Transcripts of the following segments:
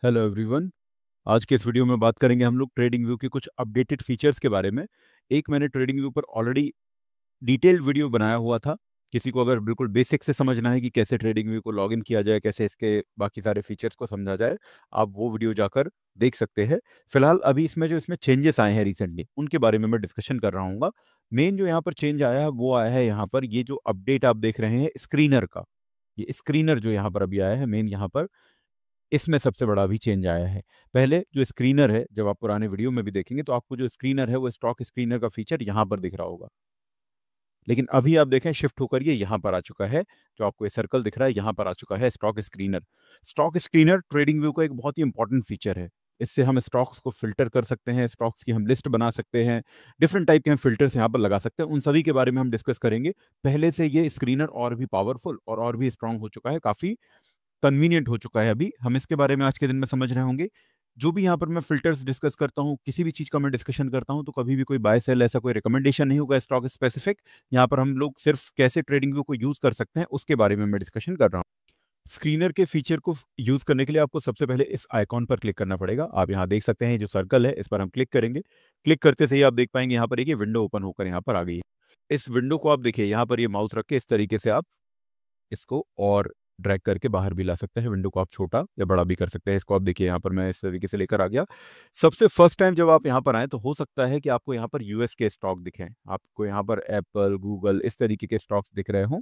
Hello everyone. आज के इस वीडियो में बात करेंगे हम लोग ट्रेडिंग व्यू के कुछ अपडेटेड फीचर्स के बारे में। एक मैंने ट्रेडिंग व्यू पर ऑलरेडी डिटेल्ड वीडियो बनाया हुआ था। किसी को अगर बिल्कुल बेसिक से समझना है कि कैसे ट्रेडिंग व्यू को लॉगिन किया जाए, कैसे इसके बाकी सारे फीचर्स को समझा जाए, आप वो वीडियो जाकर देख सकते हैं। फिलहाल अभी इसमें चेंजेस आए हैं रिसेंटली, उनके बारे में मैं डिस्कशन कर रहा हूँ। मेन जो यहाँ पर चेंज आया है वो आया है यहाँ पर, ये जो अपडेट आप देख रहे हैं स्क्रीनर का। ये स्क्रीनर जो यहाँ पर अभी आया है मेन, यहाँ पर इसमें सबसे बड़ा भी चेंज आया है। पहले जो स्क्रीनर है, जब आप पुराने वीडियो में भी देखेंगे तो आपको जो स्क्रीनर है वो स्टॉक स्क्रीनर का फीचर यहाँ पर दिख रहा होगा, लेकिन अभी आप देखें शिफ्ट होकर ये यहाँ पर आ चुका है। जो आपको ये सर्कल दिख रहा है यहाँ पर आ चुका है stock screener. Stock screener trading view का एक बहुत ही इंपॉर्टेंट फीचर है। इससे हम स्टॉक्स को फिल्टर कर सकते हैं, स्टॉक्स की हम लिस्ट बना सकते हैं, डिफरेंट टाइप के हम फिल्टर्स यहाँ पर लगा सकते हैं। उन सभी के बारे में हम डिस्कस करेंगे। पहले से ये स्क्रीनर और भी पावरफुल और भी स्ट्रांग हो चुका है, काफ़ी कन्वीनियंट हो चुका है। अभी हम इसके बारे में आज के दिन में समझ रहे होंगे। जो भी यहाँ पर मैं फिल्टर्स डिस्कस करता हूँ, किसी भी चीज़ का मैं डिस्कशन करता हूँ, तो कभी भी कोई बाय सेल ऐसा कोई रिकमेंडेशन नहीं होगा स्टॉक स्पेसिफिक। यहाँ पर हम लोग सिर्फ कैसे ट्रेडिंग व्यू को यूज़ कर सकते हैं उसके बारे में मैं डिस्कशन कर रहा हूँ। स्क्रीनर के फीचर को यूज़ करने के लिए आपको सबसे पहले इस आइकॉन पर क्लिक करना पड़ेगा। आप यहाँ देख सकते हैं जो सर्कल है, इस पर हम क्लिक करेंगे। क्लिक करते से ही आप देख पाएंगे यहाँ पर एक विंडो ओपन होकर यहाँ पर आ गई है। इस विंडो को आप देखिए, यहाँ पर ये माउस रख के इस तरीके से आप इसको और ड्रैग करके बाहर भी ला सकते हैं। विंडो को आप छोटा या बड़ा भी कर सकते हैं। इसको आप देखिए, यहाँ पर मैं इस तरीके से लेकर आ गया। सबसे फर्स्ट टाइम जब आप यहाँ पर आए तो हो सकता है कि आपको यहाँ पर यूएस के स्टॉक दिखें, आपको यहाँ पर एप्पल, गूगल, इस तरीके के स्टॉक्स दिख रहे हों।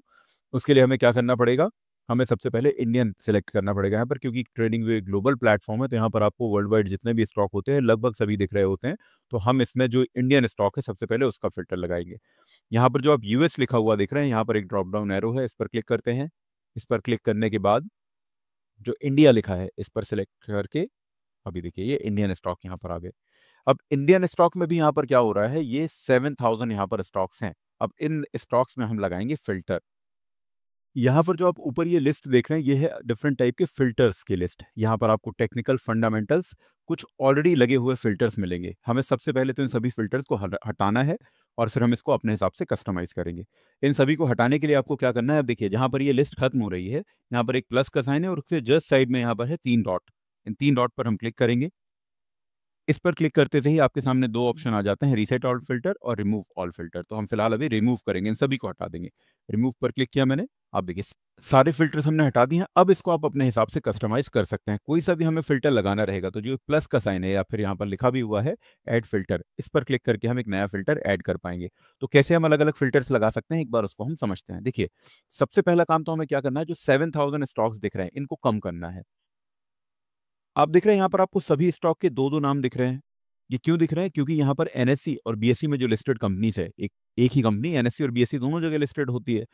उसके लिए हमें क्या करना पड़ेगा, हमें सबसे पहले इंडियन सेलेक्ट करना पड़ेगा यहाँ पर, क्योंकि ट्रेडिंग व्यू एक ग्लोबल प्लेटफॉर्म है। तो यहाँ पर आपको वर्ल्ड वाइड जितने भी स्टॉक होते हैं लगभग सभी दिख रहे होते हैं। तो हम इसमें जो इंडियन स्टॉक है सबसे पहले उसका फिल्टर लगाएंगे। यहाँ पर जो आप यूएस लिखा हुआ दिख रहे हैं, यहाँ पर एक ड्रॉप डाउन एरो है, इस पर क्लिक करते हैं। इस पर क्लिक करने के बाद जो इंडिया लिखा है इस पर सिलेक्ट करके अभी देखिए ये इंडियन स्टॉक यहाँ पर आ गए। अब इंडियन स्टॉक में भी यहाँ पर क्या हो रहा है, ये 7,000 यहाँ पर स्टॉक्स हैं। अब इन स्टॉक्स में हम लगाएंगे फिल्टर। यहाँ पर जो आप ऊपर ये लिस्ट देख रहे हैं ये है डिफरेंट टाइप के फिल्टर्स की लिस्ट। यहाँ पर आपको टेक्निकल फंडामेंटल्स कुछ ऑलरेडी लगे हुए फिल्टर्स मिलेंगे। हमें सबसे पहले तो इन सभी फिल्टर्स को हटाना है और फिर हम इसको अपने हिसाब से कस्टमाइज करेंगे। इन सभी को हटाने के लिए आपको क्या करना है, अब देखिए जहाँ पर ये लिस्ट खत्म हो रही है, यहाँ पर एक प्लस का साइन है और उससे जस्ट साइड में यहाँ पर है 3 डॉट। इन 3 डॉट पर हम क्लिक करेंगे। इस पर क्लिक करते से ही आपके सामने दो ऑप्शन आ जाते हैं, रीसेट ऑल फिल्टर और रिमूव ऑल फिल्टर। तो हम फिलहाल अभी रिमूव करेंगे, इन सभी को हटा देंगे। रिमूव पर क्लिक किया मैंने। आप देखिए सारे फिल्टर्स हमने हटा दिए हैं। अब इसको आप अपने हिसाब से कस्टमाइज कर सकते हैं। कोई सा भी हमें फिल्टर लगाना रहेगा तो जो प्लस का साइन है या फिर यहाँ पर लिखा भी हुआ है ऐड फिल्टर, इस पर क्लिक करके हम एक नया फिल्टर ऐड कर पाएंगे। तो कैसे हम अलग अलग फिल्टर्स लगा सकते हैं एक बार उसको हम समझते हैं। देखिए सबसे पहला काम तो हमें क्या करना है, जो 7,000 स्टॉक्स दिख रहे हैं इनको कम करना है। आप देख रहे हैं यहाँ पर आपको सभी स्टॉक के दो दो नाम दिख रहे हैं। ये क्यों दिख रहे हैं, क्योंकि यहाँ पर एनएससी और बीएससी में जो लिस्टेड कंपनीज है, एक ही कंपनी एनएससी और बीएससी दोनों जगह लिस्टेड होती है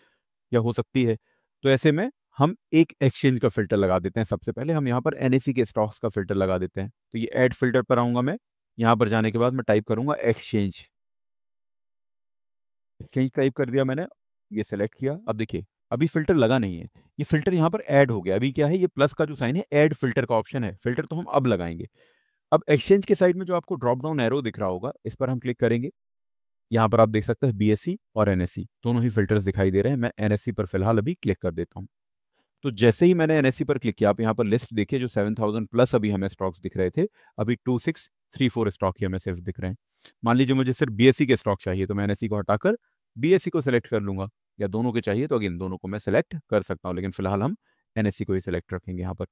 या हो सकती है। तो ऐसे में हम एक एक्सचेंज का फिल्टर लगा देते हैं। सबसे पहले हम यहाँ पर एनएससी के स्टॉक्स का फिल्टर लगा देते हैं। तो ये ऐड फिल्टर पर आऊंगा मैं। यहाँ पर जाने के बाद मैं टाइप करूंगा एक्सचेंज। एक्सचेंज टाइप कर दिया मैंने, ये सेलेक्ट किया। अब देखिए अभी फिल्टर लगा नहीं है, ये फिल्टर यहाँ पर ऐड हो गया। अभी क्या है, ये प्लस का जो साइन है ऐड फिल्टर का ऑप्शन है। फिल्टर तो हम अब लगाएंगे। अब एक्सचेंज के साइड में जो आपको ड्रॉप डाउन एरो दिख रहा होगा इस पर हम क्लिक करेंगे। यहाँ पर आप देख सकते हैं बीएससी और एनएससी दोनों ही फिल्टर्स दिखाई दे रहे हैं। मैं एनएससी पर फिलहाल अभी क्लिक कर देता हूँ। तो जैसे ही मैंने एनएससी पर क्लिक किया, आप यहाँ पर लिस्ट देखिए, जो 7,000 प्लस अभी हमें स्टॉक्स दिख रहे थे, अभी 2634 स्टॉक ही हमें सिर्फ दिख रहे हैं। मान लीजिए मुझे सिर्फ बीएससी के स्टॉक चाहिए तो मैं एनएससी को हटाकर बीएससी को सिलेक्ट कर लूंगा, या दोनों के चाहिए तो अगेन दोनों को मैं सिलेक्ट कर सकता हूँ, लेकिन फिलहाल हम एनएससी को ही सिलेक्ट रखेंगे यहाँ पर।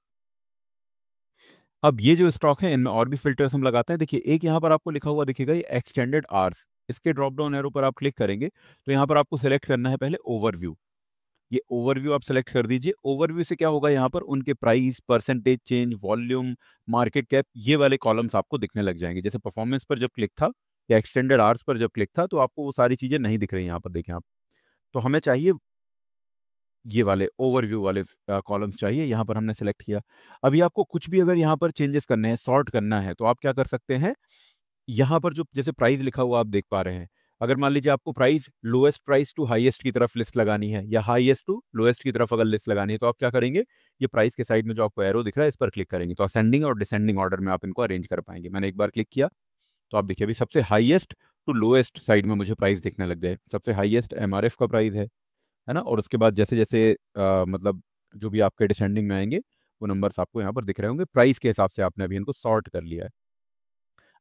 अब ये जो स्टॉक है इनमें और भी फिल्टर्स हम लगाते हैं। देखिए एक यहाँ पर आपको लिखा हुआ दिखेगा ये एक्सटेंडेड आवर्स। इसके ड्रॉप डाउन एरो पर आप क्लिक करेंगे तो यहाँ पर आपको सेलेक्ट करना है पहले ओवरव्यू। ये ओवरव्यू आप सेलेक्ट कर दीजिए। ओवरव्यू से क्या होगा, यहाँ पर उनके price, percentage change, volume, market cap, ये वाले कॉलम्स आपको दिखने लग जाएंगे। जैसे परफॉर्मेंस पर जब क्लिक था या एक्सटेंडेड आवर्स पर जब क्लिक था तो आपको वो सारी चीजें नहीं दिख रही यहाँ पर, देखें आप। तो हमें चाहिए ये वाले ओवरव्यू वाले कॉलम्स चाहिए। यहाँ पर हमने सेलेक्ट किया। अभी आपको कुछ भी अगर यहाँ पर चेंजेस करने हैं, सॉर्ट करना है, तो आप क्या कर सकते हैं, यहाँ पर जो जैसे प्राइस लिखा हुआ आप देख पा रहे हैं, अगर मान लीजिए आपको price lowest price to highest की तरफ लिस्ट लगानी है या हाईएस्ट टू लोएस्ट की तरफ अगर लिस्ट लगानी है, तो आप क्या करेंगे, ये प्राइस के साइड में जो आपको एरो दिख रहा है इस पर क्लिक करेंगे तो असेंडिंग और डिसेंडिंग ऑर्डर में आप इनको अरेंज कर पाएंगे। मैंने एक बार क्लिक किया तो आप देखिए अभी सबसे हाईएस्ट टू लोएस्ट साइड में मुझे प्राइस दिखने लग जाए। सबसे हाईएस्ट एमआरएफ का प्राइस है ना। और उसके बाद जैसे जैसे मतलब जो भी आपके डिसेंडिंग में आएंगे वो नंबर्स आपको यहाँ पर दिख रहे होंगे, प्राइस के हिसाब से आपने अभी इनको सॉर्ट कर लिया है।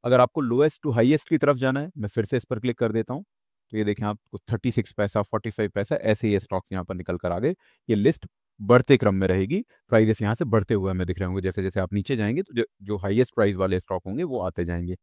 अगर आपको लोएस्ट टू हाईएस्ट की तरफ जाना है, मैं फिर से इस पर क्लिक कर देता हूँ, तो ये देखें आपको 36 पैसा, 45 पैसा, ऐसे ये स्टॉक्स यहाँ पर निकल कर आ गए। ये लिस्ट बढ़ते क्रम में रहेगी, प्राइजेस यहाँ से बढ़ते हुए हमें दिख रहे होंगे। जैसे जैसे आप नीचे जाएंगे तो जो हाईएस्ट प्राइस वाले स्टॉक होंगे वो आते जाएंगे।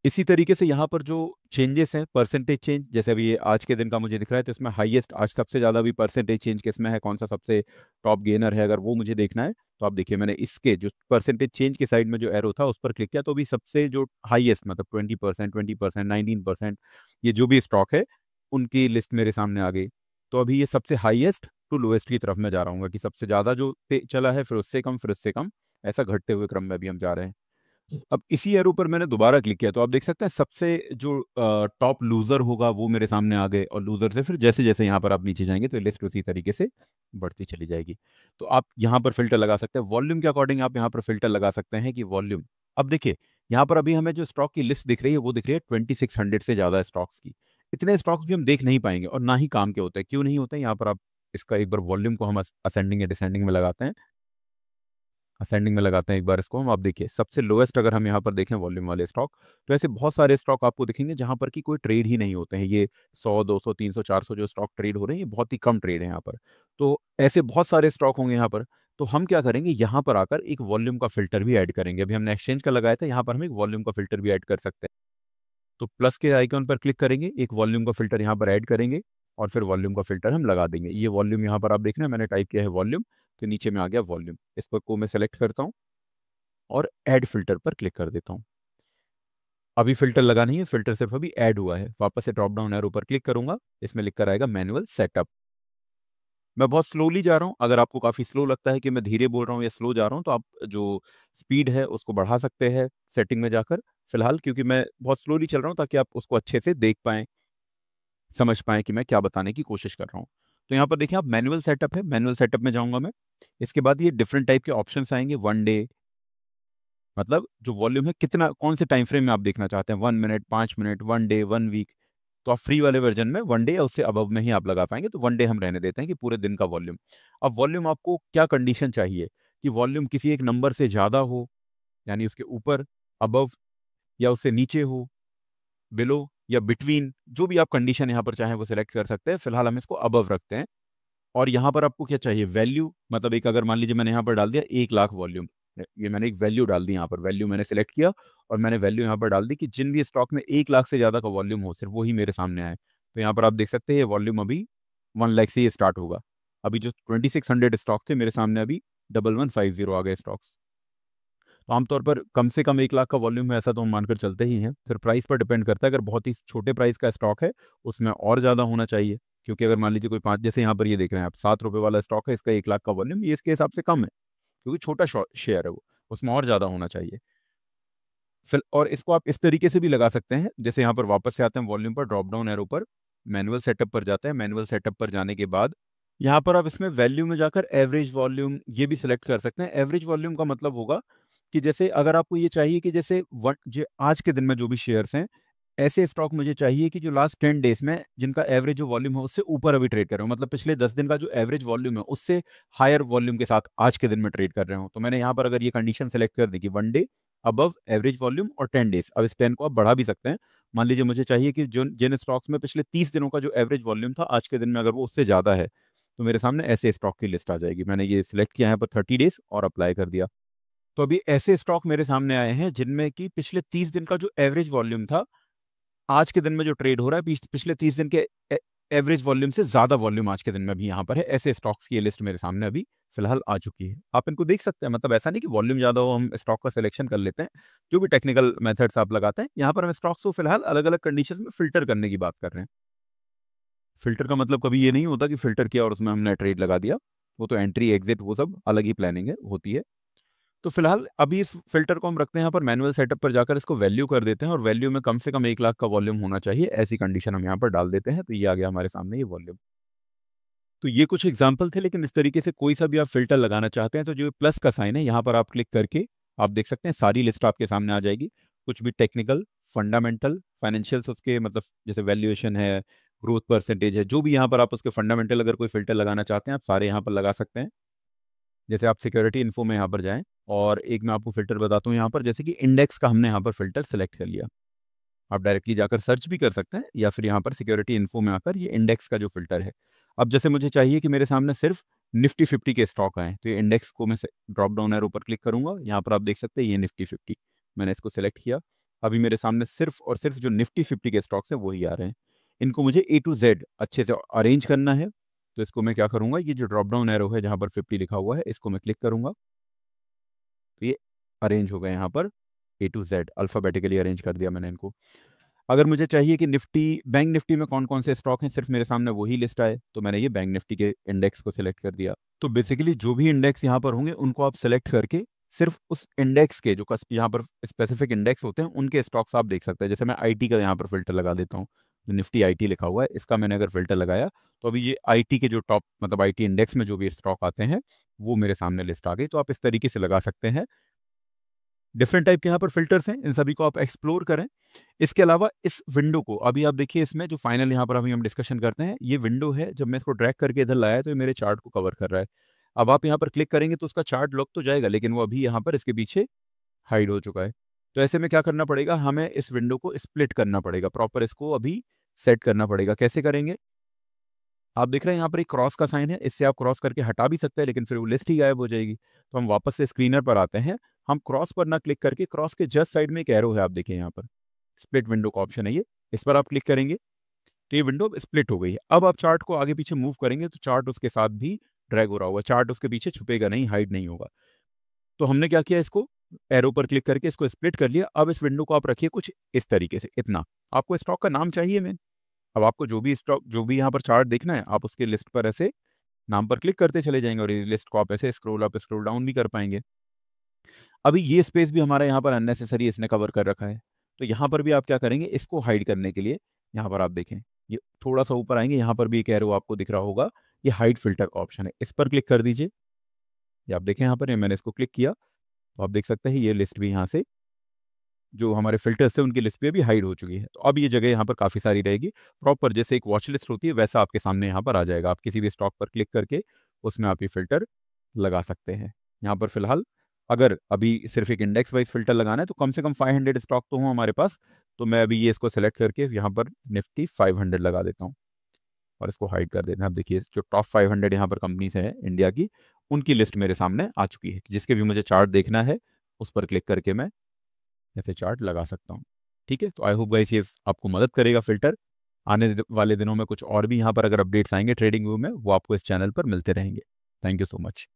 इसी तरीके से यहाँ पर जो चेंजेस हैं, परसेंटेज चेंज, जैसे अभी ये आज के दिन का मुझे दिख रहा है, तो इसमें हाईएस्ट आज सबसे ज़्यादा भी परसेंटेज चेंज किसमें है, कौन सा सबसे टॉप गेनर है, अगर वो मुझे देखना है तो आप देखिए मैंने इसके जो परसेंटेज चेंज के साइड में जो एरो था उस पर क्लिक किया, तो अभी सबसे जो हाईएस्ट मतलब 20%, 20%, 19%, ये जो भी स्टॉक है उनकी लिस्ट मेरे सामने आ गई। तो अभी ये सबसे हाईएस्ट टू लोएस्ट की तरफ मैं जा रहा हूँ कि सबसे ज़्यादा जो चला है, फिर उससे कम, फिर उससे कम, ऐसा घटते हुए क्रम में भी हम जा रहे हैं। अब इसी एरो पर मैंने दोबारा क्लिक किया तो आप देख सकते हैं सबसे जो टॉप लूजर होगा वो मेरे सामने आ गए, और लूजर से फिर जैसे जैसे यहाँ पर आप नीचे जाएंगे तो लिस्ट उसी तरीके से बढ़ती चली जाएगी। तो आप यहाँ पर फिल्टर लगा सकते हैं वॉल्यूम के अकॉर्डिंग, आप यहाँ पर फिल्टर लगा सकते हैं कि वॉल्यूम। अब देखिए यहाँ पर अभी हमें जो स्टॉक की लिस्ट दिख रही है वो दिख रही है 2600 से ज़्यादा स्टॉक्स की। इतने स्टॉक्स भी हम देख नहीं पाएंगे और ना ही काम के होते हैं। क्यों नहीं होते हैं, यहाँ पर आप इसका एक बार वॉल्यूम को हम असेंडिंग या डिसेंडिंग में लगाते हैं, असेंडिंग में लगाते हैं एक बार इसको हम। आप देखिए सबसे लोएस्ट अगर हम यहाँ पर देखें वॉल्यूम वाले स्टॉक, तो ऐसे बहुत सारे स्टॉक आपको दिखेंगे जहाँ पर कि कोई ट्रेड ही नहीं होते हैं। ये 100, 200, 300, 400 जो स्टॉक ट्रेड हो रहे हैं, ये बहुत ही कम ट्रेड है यहाँ पर। तो ऐसे बहुत सारे स्टॉक होंगे यहाँ पर। तो हम क्या करेंगे, यहाँ पर आकर एक वॉल्यूम का फिल्टर भी ऐड करेंगे। अभी हमने एक्सचेंज का लगाया था, यहाँ पर हम एक वॉल्यूम का फिल्टर भी ऐड कर सकते हैं। तो प्लस के आइकन पर क्लिक करेंगे, एक वॉल्यूम का फिल्टर यहाँ पर ऐड करेंगे और फिर वॉल्यूम का फिल्टर हम लगा देंगे। ये वॉल्यूम यहाँ पर आप देख रहे हैं, मैंने टाइप किया है वॉल्यूम, तो नीचे में आ गया वॉल्यूम। इस पर को मैं सेलेक्ट करता हूँ और ऐड फिल्टर पर क्लिक कर देता हूं। अभी फिल्टर लगा नहीं है, फिल्टर सिर्फ अभी ऐड हुआ है। वापस से ड्रॉप डाउन एरो पर क्लिक करूंगा, इसमें लिख कर आएगा मैनुअल सेटअप। मैं बहुत स्लोली जा रहा हूं, अगर आपको काफी स्लो लगता है कि मैं धीरे बोल रहा हूं या स्लो जा रहा हूं तो आप जो स्पीड है उसको बढ़ा सकते हैं सेटिंग में जाकर। फिलहाल क्योंकि मैं बहुत स्लोली चल रहा हूं ताकि आप उसको अच्छे से देख पाएं, समझ पाएं कि मैं क्या बताने की कोशिश कर रहा हूं। तो यहाँ पर देखिए आप मैनुअल सेटअप है, मैनुअल सेटअप में जाऊंगा मैं। इसके बाद ये डिफरेंट टाइप के ऑप्शंस आएंगे। 1 डे मतलब जो वॉल्यूम है कितना, कौन से टाइम फ्रेम में आप देखना चाहते हैं, 1 मिनट, 5 मिनट, 1 डे, 1 वीक। तो आप फ्री वाले वर्जन में 1 डे या उससे अबव में ही आप लगा पाएंगे। तो 1 डे हम रहने देते हैं कि पूरे दिन का वॉल्यूम। अब वॉल्यूम आपको क्या कंडीशन चाहिए, कि वॉल्यूम किसी एक नंबर से ज़्यादा हो, यानी उसके ऊपर, अबव, या उससे नीचे हो, बिलो या बिटवीन, जो भी आप कंडीशन यहाँ पर चाहें वो सिलेक्ट कर सकते हैं। फिलहाल हम इसको अबव रखते हैं। और यहाँ पर आपको क्या चाहिए, वैल्यू, मतलब एक, अगर मान लीजिए मैंने यहाँ पर डाल दिया 1 लाख वॉल्यूम, ये मैंने एक वैल्यू डाल दी यहाँ पर, वैल्यू मैंने सेलेक्ट किया और मैंने वैल्यू यहाँ पर डाल दी कि जिन भी स्टॉक में 1 लाख से ज़्यादा का वॉल्यूम हो सिर्फ वही मेरे सामने आए। तो यहाँ पर आप देख सकते हैं ये वॉल्यूम अभी 1 लाख से ये स्टार्ट होगा। अभी जो 2600 स्टॉक थे मेरे सामने, अभी 1150 आ गए स्टॉक्स। तो आमतौर पर कम से कम 1 लाख का वॉल्यूम है, ऐसा तो हम मानकर चलते ही हैं। फिर प्राइस पर डिपेंड करता है, अगर बहुत ही छोटे प्राइस का स्टॉक है उसमें और ज़्यादा होना चाहिए। क्योंकि अगर मान लीजिए कोई पाँच, जैसे यहाँ पर ये देख रहे हैं आप, 7 रुपये वाला स्टॉक है, इसका 1 लाख का वॉल्यूम, ये इसके हिसाब से कम है क्योंकि छोटा शेयर है वो, उसमें और ज़्यादा होना चाहिए। फिर और इसको आप इस तरीके से भी लगा सकते हैं, जैसे यहाँ पर वापस से आते हैं वॉल्यूम पर, ड्रॉप डाउन एरो पर मैनुअल सेटअप पर जाते हैं। मैनुअल सेटअप पर जाने के बाद यहाँ पर आप इसमें वैल्यू में जाकर एवरेज वॉल्यूम ये भी सिलेक्ट कर सकते हैं। एवरेज वॉल्यूम का मतलब होगा कि जैसे अगर आपको ये चाहिए कि जैसे जो आज के दिन में जो भी शेयर्स हैं, ऐसे स्टॉक मुझे चाहिए कि जो लास्ट 10 डेज में जिनका एवरेज जो वॉल्यूम है उससे ऊपर अभी ट्रेड कर रहे हो, मतलब पिछले 10 दिन का जो एवरेज वॉल्यूम है उससे हायर वॉल्यूम के साथ आज के दिन में ट्रेड कर रहे हो। तो मैंने यहाँ पर अगर ये कंडीशन सेलेक्ट कर दी कि 1 डे अबव एवरेज वॉल्यूम और 10 डेज, अब इस 10 को आप बढ़ा भी सकते हैं। मान लीजिए मुझे चाहिए कि जो जिन स्टॉक्स में पिछले 30 दिनों का जो एवरेज वॉल्यूम था आज के दिन में अगर वो उससे ज़्यादा है, तो मेरे सामने ऐसे स्टॉक की लिस्ट आ जाएगी। मैंने ये सिलेक्ट किया है पर 30 डेज और अप्लाई कर दिया। तो अभी ऐसे स्टॉक मेरे सामने आए हैं जिनमें कि पिछले 30 दिन का जो एवरेज वॉल्यूम था आज के दिन में जो ट्रेड हो रहा है, पिछले 30 दिन के एवरेज वॉल्यूम से ज्यादा वॉल्यूम आज के दिन में भी यहाँ पर है। ऐसे स्टॉक्स की ये लिस्ट मेरे सामने अभी फिलहाल आ चुकी है। आप इनको देख सकते हैं, मतलब ऐसा नहीं कि वॉल्यूम ज्यादा हो हम स्टॉक का सिलेक्शन कर लेते हैं। जो भी टेक्निकल मेथड्स आप लगाते हैं, यहाँ पर हम स्टॉक्स को फिलहाल अलग अलग कंडीशन में फिल्टर करने की बात कर रहे हैं। फिल्टर का मतलब कभी ये नहीं होता कि फिल्टर किया और उसमें हमने ट्रेड लगा दिया। वो तो एंट्री एग्जिट वो सब अलग ही प्लानिंग है, होती है। तो फिलहाल अभी इस फिल्टर को हम रखते हैं यहाँ पर मैनुअल सेटअप पर जाकर इसको वैल्यू कर देते हैं, और वैल्यू में कम से कम 1 लाख का वॉल्यूम होना चाहिए, ऐसी कंडीशन हम यहाँ पर डाल देते हैं। तो ये आ गया हमारे सामने ये वॉल्यूम। तो ये कुछ एग्जाम्पल थे, लेकिन इस तरीके से कोई सा भी आप फिल्टर लगाना चाहते हैं तो जो प्लस का साइन है यहाँ पर आप क्लिक करके आप देख सकते हैं सारी लिस्ट आपके सामने आ जाएगी। कुछ भी टेक्निकल, फंडामेंटल, फाइनेंशियल्स, उसके मतलब जैसे वैल्यूएशन है, ग्रोथ परसेंटेज है, जो भी यहाँ पर आप उसके फंडामेंटल अगर कोई फिल्टर लगाना चाहते हैं आप सारे यहाँ पर लगा सकते हैं। जैसे आप सिक्योरिटी इन्फो में यहाँ पर जाएं और एक मैं आपको फिल्टर बताता हूँ यहाँ पर, जैसे कि इंडेक्स का हमने यहाँ पर फिल्टर सेलेक्ट कर लिया। आप डायरेक्टली जाकर सर्च भी कर सकते हैं या फिर यहाँ पर सिक्योरिटी इन्फो में आकर ये इंडेक्स का जो फिल्टर है। अब जैसे मुझे चाहिए कि मेरे सामने सिर्फ निफ्टी 50 के स्टॉक आए, तो ये इंडेक्स को मैं ड्रॉप डाउन एरो पर क्लिक करूंगा। यहाँ पर आप देख सकते हैं ये निफ्टी 50, मैंने इसको सेलेक्ट किया। अभी मेरे सामने सिर्फ और सिर्फ जो निफ्टी 50 के स्टॉक्स हैं वही आ रहे हैं। इनको मुझे A to Z अच्छे से अरेंज करना है, तो इसको मैं क्या करूंगा, ये जो ड्रॉप डाउन एरो है जहाँ पर 50 लिखा हुआ है इसको मैं क्लिक करूंगा, तो ये अरेंज हो गए यहाँ पर A to Z, alphabetically arrange कर दिया मैंने इनको। अगर मुझे चाहिए कि निफ्टी बैंक निफ्टी में कौन कौन से स्टॉक हैं सिर्फ मेरे सामने वही लिस्ट आए, तो मैंने ये बैंक निफ्टी के इंडेक्स को सिलेक्ट कर दिया। तो बेसिकली जो भी इंडेक्स यहाँ पर होंगे उनको आप सेलेक्ट करके सिर्फ उस इंडेक्स के जो यहाँ पर स्पेसिफिक इंडेक्स होते हैं उनके स्टॉक्स आप देख सकते हैं। जैसे मैं आईटी का यहाँ पर फिल्टर लगा देता हूँ, जो निफ्टी आईटी लिखा हुआ है इसका मैंने अगर फिल्टर लगाया तो अभी ये आईटी के जो टॉप मतलब आईटी इंडेक्स में जो भी स्टॉक आते हैं वो मेरे सामने लिस्ट आ गई। तो आप इस तरीके से लगा सकते हैं। डिफरेंट टाइप के यहाँ पर फिल्टर्स हैं, इन सभी को आप एक्सप्लोर करें। इसके अलावा इस विंडो को अभी आप देखिए, इसमें जो फाइनल यहाँ पर अभी हम डिस्कशन करते हैं ये विंडो है, जब मैं इसको ड्रैग करके इधर लाया तो ये मेरे चार्ट को कवर कर रहा है। अब आप यहाँ पर क्लिक करेंगे तो उसका चार्ट लॉक तो जाएगा, लेकिन वो अभी यहाँ पर इसके पीछे हाइड हो चुका है। तो ऐसे में क्या करना पड़ेगा, हमें इस विंडो को स्प्लिट करना पड़ेगा, प्रॉपर इसको अभी सेट करना पड़ेगा। कैसे करेंगे, आप देख रहे हैं यहाँ पर एक क्रॉस का साइन है, इससे आप क्रॉस करके हटा भी सकते हैं लेकिन फिर वो लिस्ट ही गायब हो जाएगी। तो हम वापस से स्क्रीनर पर आते हैं, हम क्रॉस पर ना क्लिक करके क्रॉस के जस्ट साइड में एक एरो है, आप देखिए यहाँ पर स्प्लिट विंडो का ऑप्शन है ये, इस पर आप क्लिक करेंगे तो ये विंडो स्प्लिट हो गई है। अब आप चार्ट को आगे पीछे मूव करेंगे तो चार्ट उसके साथ भी ड्रैग हो रहा होगा, चार्ट उसके पीछे छुपेगा नहीं, हाइड नहीं होगा। तो हमने क्या किया, इसको एरो पर क्लिक करके इसको स्प्लिट कर लिया। अब इस विंडो को आप रखिए कुछ इस तरीके से, इतना आपको स्टॉक का नाम चाहिए मैं, अब आपको जो भी स्टॉक जो भी यहाँ पर चार्ट देखना है आप उसके लिस्ट पर ऐसे नाम पर क्लिक करते चले जाएंगे और ये लिस्ट को आप ऐसे स्क्रॉल अप स्क्रॉल डाउन भी कर पाएंगे। अभी ये स्पेस भी हमारा यहाँ पर अननेसेसरी इसने कवर कर रखा है, तो यहाँ पर भी आप क्या करेंगे, इसको हाइड करने के लिए यहाँ पर आप देखें ये थोड़ा सा ऊपर आएंगे, यहाँ पर भी एक एरो आपको दिख रहा होगा, ये हाइड फिल्टर का ऑप्शन है, इस पर क्लिक कर दीजिए। ये आप देखें यहाँ पर, मैंने इसको क्लिक किया तो आप देख सकते हैं ये लिस्ट भी यहाँ से जो हमारे फिल्टर्स थे उनकी लिस्ट पे भी हाइड हो चुकी है। तो अब ये जगह यहाँ पर काफ़ी सारी रहेगी, प्रॉपर जैसे एक वॉच लिस्ट होती है वैसा आपके सामने यहाँ पर आ जाएगा। आप किसी भी स्टॉक पर क्लिक करके उसमें आप ये फिल्टर लगा सकते हैं। यहाँ पर फिलहाल अगर अभी सिर्फ एक इंडेक्स वाइज फिल्टर लगाना है तो कम से कम 500 स्टॉक तो हो हमारे पास, तो मैं अभी ये इसको सेलेक्ट करके यहाँ पर निफ्टी 500 लगा देता हूँ और इसको हाइड कर देना। अब देखिए जो टॉप 500 यहाँ पर कंपनीज है इंडिया की, उनकी लिस्ट मेरे सामने आ चुकी है। जिसके भी मुझे चार्ट देखना है उस पर क्लिक करके मैं ऐसे चार्ट लगा सकता हूँ। ठीक है, तो आई होप गाइस ये आपको मदद करेगा फिल्टर। आने वाले दिनों में कुछ और भी यहाँ पर अगर अपडेट्स आएंगे ट्रेडिंग व्यू में वो आपको इस चैनल पर मिलते रहेंगे। Thank you so much.